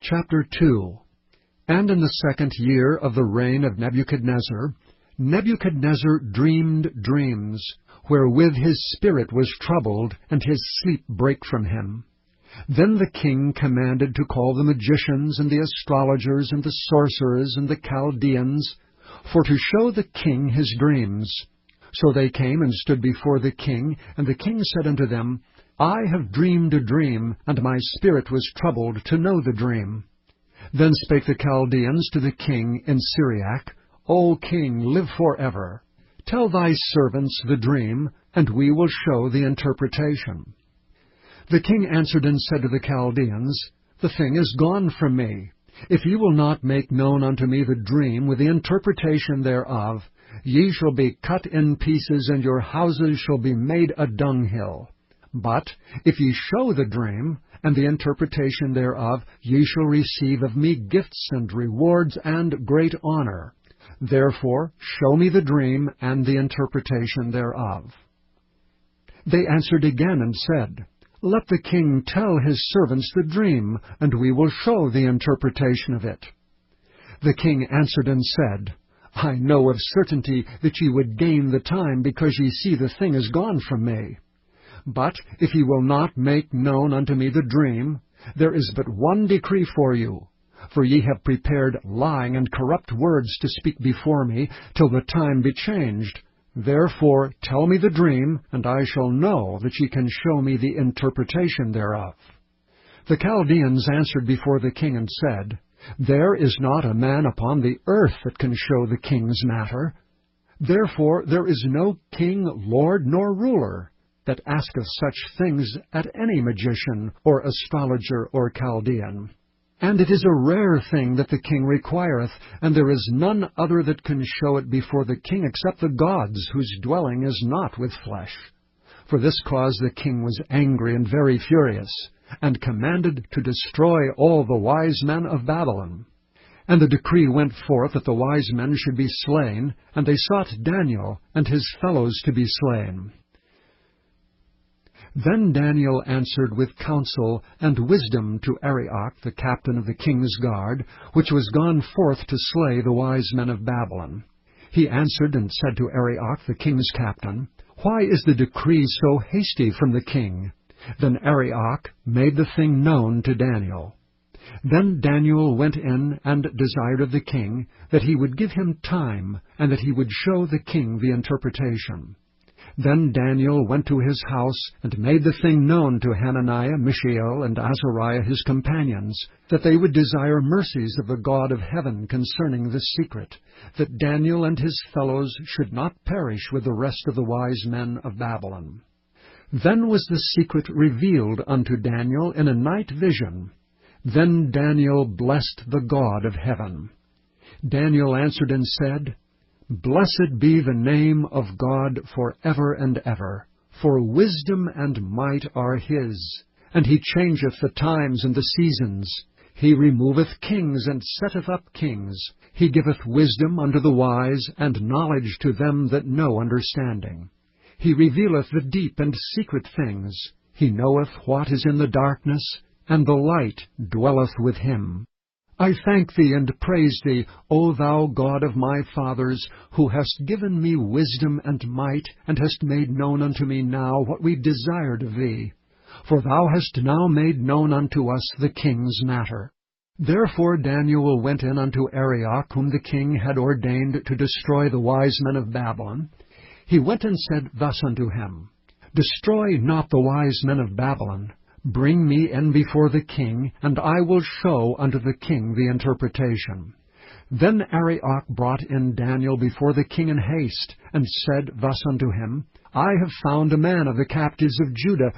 Chapter 2. And in the 2nd year of the reign of Nebuchadnezzar, Nebuchadnezzar dreamed dreams, wherewith his spirit was troubled, and his sleep brake from him. Then the king commanded to call the magicians, and the astrologers, and the sorcerers, and the Chaldeans, for to show the king his dreams. So they came and stood before the king, and the king said unto them, I have dreamed a dream, and my spirit was troubled to know the dream. Then spake the Chaldeans to the king in Syriac, O king, live forever. Tell thy servants the dream, and we will show the interpretation. The king answered and said to the Chaldeans, The thing is gone from me. If ye will not make known unto me the dream with the interpretation thereof, ye shall be cut in pieces, and your houses shall be made a dunghill. But if ye show the dream, and the interpretation thereof, ye shall receive of me gifts and rewards and great honor. Therefore show me the dream and the interpretation thereof. They answered again and said, Let the king tell his servants the dream, and we will show the interpretation of it. The king answered and said, I know of certainty that ye would gain the time, because ye see the thing is gone from me. But if ye will not make known unto me the dream, there is but one decree for you. For ye have prepared lying and corrupt words to speak before me, till the time be changed. Therefore tell me the dream, and I shall know that ye can show me the interpretation thereof. The Chaldeans answered before the king and said, There is not a man upon the earth that can show the king's matter. Therefore there is no king, lord, nor ruler that asketh such things at any magician, or astrologer, or Chaldean. And it is a rare thing that the king requireth, and there is none other that can show it before the king except the gods, whose dwelling is not with flesh. For this cause the king was angry and very furious, and commanded to destroy all the wise men of Babylon. And the decree went forth that the wise men should be slain, and they sought Daniel and his fellows to be slain. Then Daniel answered with counsel and wisdom to Arioch, the captain of the king's guard, which was gone forth to slay the wise men of Babylon. He answered and said to Arioch, the king's captain, Why is the decree so hasty from the king? Then Arioch made the thing known to Daniel. Then Daniel went in and desired of the king that he would give him time, and that he would show the king the interpretation. Then Daniel went to his house, and made the thing known to Hananiah, Mishael, and Azariah his companions, that they would desire mercies of the God of heaven concerning this secret, that Daniel and his fellows should not perish with the rest of the wise men of Babylon. Then was the secret revealed unto Daniel in a night vision. Then Daniel blessed the God of heaven. Daniel answered and said, Blessed be the name of God for ever and ever, for wisdom and might are his. And he changeth the times and the seasons. He removeth kings and setteth up kings. He giveth wisdom unto the wise, and knowledge to them that know understanding. He revealeth the deep and secret things. He knoweth what is in the darkness, and the light dwelleth with him. I thank thee and praise thee, O thou God of my fathers, who hast given me wisdom and might, and hast made known unto me now what we desired of thee. For thou hast now made known unto us the king's matter. Therefore Daniel went in unto Arioch, whom the king had ordained to destroy the wise men of Babylon. He went and said thus unto him, Destroy not the wise men of Babylon. Bring me in before the king, and I will show unto the king the interpretation. Then Arioch brought in Daniel before the king in haste, and said thus unto him, I have found a man of the captives of Judah,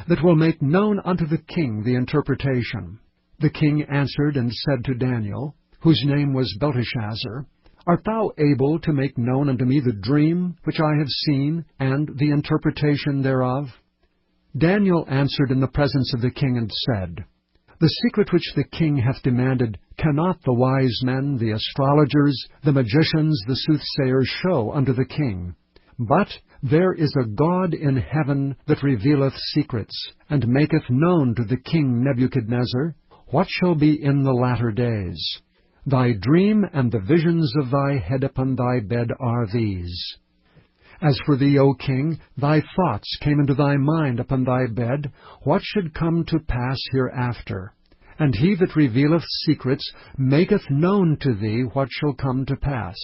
that will make known unto the king the interpretation. The king answered and said to Daniel, whose name was Belteshazzar, Art thou able to make known unto me the dream which I have seen, and the interpretation thereof? Daniel answered in the presence of the king and said, The secret which the king hath demanded cannot the wise men, the astrologers, the magicians, the soothsayers show unto the king. But there is a God in heaven that revealeth secrets, and maketh known to the king Nebuchadnezzar what shall be in the latter days? Thy dream and the visions of thy head upon thy bed are these. As for thee, O king, thy thoughts came into thy mind upon thy bed, what should come to pass hereafter. And he that revealeth secrets maketh known to thee what shall come to pass.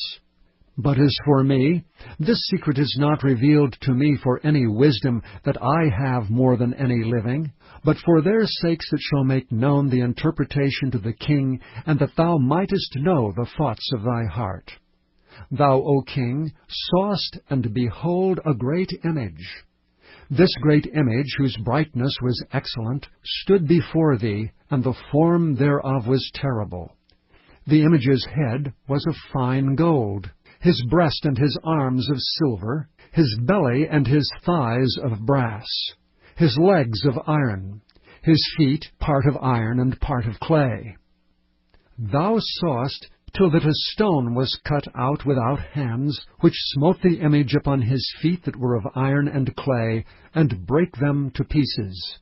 But as for me, this secret is not revealed to me for any wisdom that I have more than any living, but for their sakes that shall make known the interpretation to the king, and that thou mightest know the thoughts of thy heart. Thou, O king, sawest, and behold, a great image. This great image, whose brightness was excellent, stood before thee, and the form thereof was terrible. The image's head was of fine gold, his breast and his arms of silver, his belly and his thighs of brass, his legs of iron, his feet part of iron and part of clay. Thou sawest till that a stone was cut out without hands, which smote the image upon his feet that were of iron and clay, and brake them to pieces.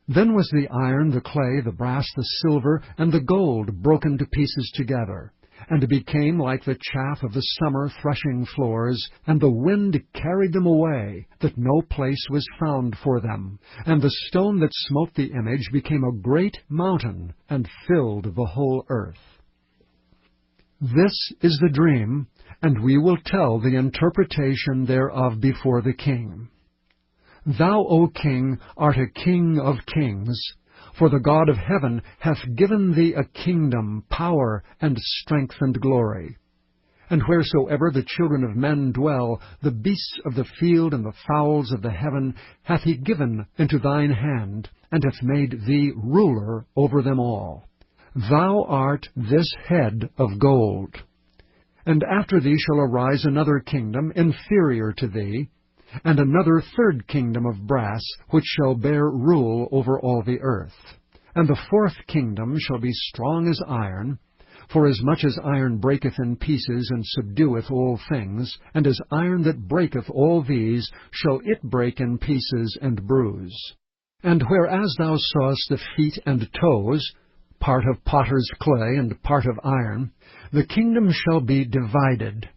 Then was the iron, the clay, the brass, the silver, and the gold broken to pieces together, and became like the chaff of the summer threshing floors, and the wind carried them away, that no place was found for them. And the stone that smote the image became a great mountain, and filled the whole earth. This is the dream, and we will tell the interpretation thereof before the king. Thou, O king, art a king of kings, for the God of heaven hath given thee a kingdom, power, and strength, and glory. And wheresoever the children of men dwell, the beasts of the field and the fowls of the heaven hath he given into thine hand, and hath made thee ruler over them all. Thou art this head of gold. And after thee shall arise another kingdom inferior to thee, and another third kingdom of brass, which shall bear rule over all the earth. And the fourth kingdom shall be strong as iron, for as much as iron breaketh in pieces and subdueth all things, and as iron that breaketh all these, shall it break in pieces and bruise. And whereas thou sawest the feet and toes, part of potter's clay and part of iron, the kingdom shall be divided.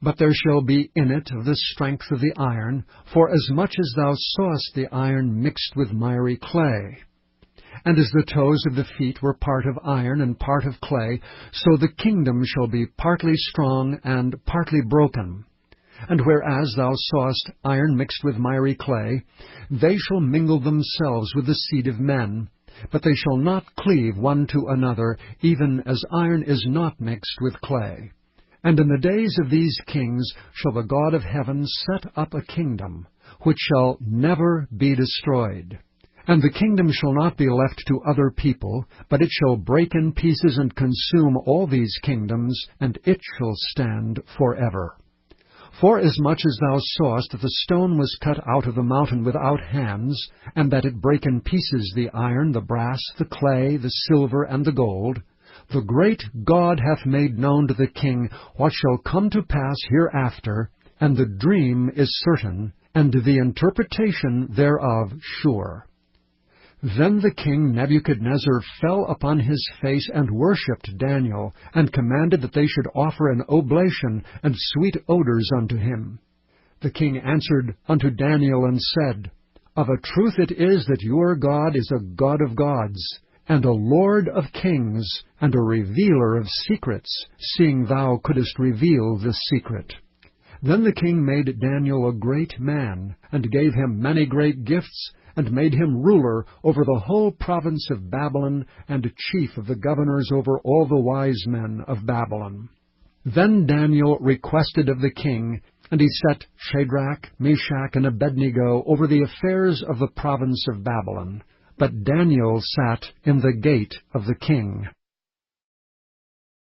But there shall be in it of the strength of the iron, for as much as thou sawest the iron mixed with miry clay. And as the toes of the feet were part of iron and part of clay, so the kingdom shall be partly strong and partly broken. And whereas thou sawest iron mixed with miry clay, they shall mingle themselves with the seed of men, but they shall not cleave one to another, even as iron is not mixed with clay. And in the days of these kings shall the God of heaven set up a kingdom, which shall never be destroyed. And the kingdom shall not be left to other people, but it shall break in pieces and consume all these kingdoms, and it shall stand forever. Forasmuch as thou sawest that the stone was cut out of the mountain without hands, and that it brake in pieces the iron, the brass, the clay, the silver, and the gold, the great God hath made known to the king what shall come to pass hereafter, and the dream is certain, and the interpretation thereof sure. Then the king Nebuchadnezzar fell upon his face and worshipped Daniel, and commanded that they should offer an oblation and sweet odors unto him. The king answered unto Daniel and said, Of a truth it is that your God is a God of gods, and a Lord of kings, and a revealer of secrets, seeing thou couldest reveal this secret. Then the king made Daniel a great man, and gave him many great gifts, and made him ruler over the whole province of Babylon, and chief of the governors over all the wise men of Babylon. Then Daniel requested of the king, and he set Shadrach, Meshach, and Abednego over the affairs of the province of Babylon. But Daniel sat in the gate of the king.